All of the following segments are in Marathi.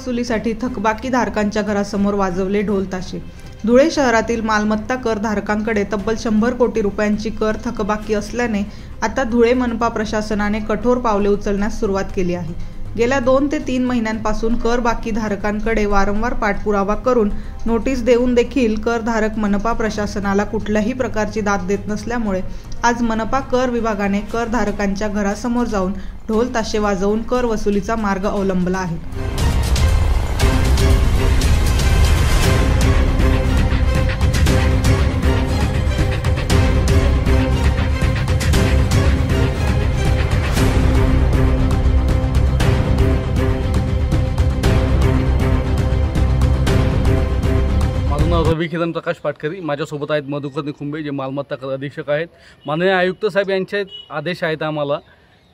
वसुलीसाठी थकबाकीधारकांच्या घरासमोर वाजवले ढोल ताशे। धुळे शहरातील मालमत्ता कर धारकांकडे तब्बल 100 कोटी रुपयांची कर थकबाकी असल्याने आता धुळे मनपा प्रशासनाने कठोर पावले उचलण्यास सुरुवात केली आहे। गेल्या 2 ते 3 महिन्यांपासून कर बाकी धारकांकडे वारंवार पाठपुरावा करून नोटीस देऊन देखील करधारक मनपा प्रशासनाला कुठल्याही प्रकारची दाद देत नसल्यामुळे आज मनपा कर विभागाने करधारकांच्या घरासमोर जाऊन ढोल ताशे वाजवून कर वसुलीचा मार्ग अवलंबला आहे। रवी किरण प्रकाश पाटकरी माझ्यासोबत आहेत मधुकर निखुंबे जे मालमत्ता कर अधीक्षक आहेत। माननीय आयुक्त साहेब यांचे आदेश आहेत आम्हाला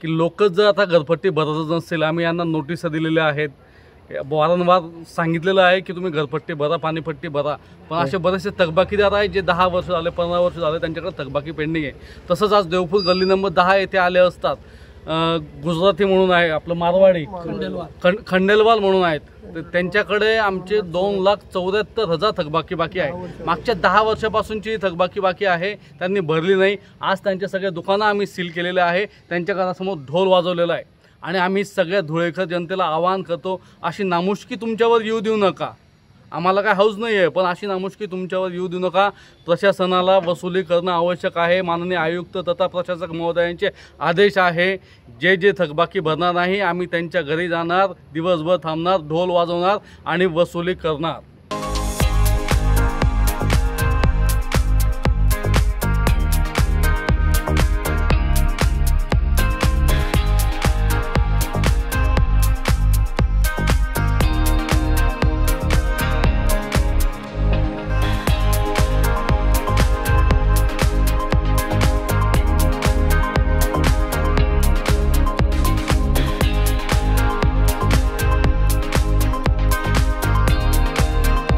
की लोक जर आता घरपट्टी भरत नसतील, आम्ही यांना नोटीस दिलेल्या आहेत, वारंवार सांगितलेलं आहे की तुम्ही घरपट्टी भरा, पाणीपट्टी भरा, पण असे बरेचसे थकबाकीदार आहेत जे 10 वर्ष झाले 15 वर्ष झाले त्यांच्याकडे थकबाकी पेंडिंग आहे। तसंच आज देवपूर गल्ली नंबर 10 येथे आले असतात गुजराती म्हणून आहे, आपलं मारवाडी खंडेलवाल म्हणून आहेत, तर त्यांच्याकडे आमचे 2,74,000 थकबाकी बाकी आहे। मागच्या 10 वर्षापासूनची थकबाकी बाकी आहे, त्यांनी भरली नाही। आज त्यांचे सगळे दुकानं आम्ही सील केलेले आहे, त्यांच्या घरासमोर ढोल वाजवलेला आहे आणि आम्ही सगळ्या धुळेकर जनतेला आवाहन करतो, अशी नामुष्की तुमच्यावर येऊ देऊ नका। आम्हाला काय हौस नाही आहे, पण अशी नामुष्की तुमच्यावर येऊ देऊ नका। प्रशासनाला वसुली करणं आवश्यक आहे। माननीय आयुक्त तथा प्रशासक महोदयांचे आदेश आहे, जे थकबाकी भरणार नाही आम्ही त्यांच्या घरी जाणार, दिवसभर थांबणार, ढोल वाजवणार आणि वसुली करणार।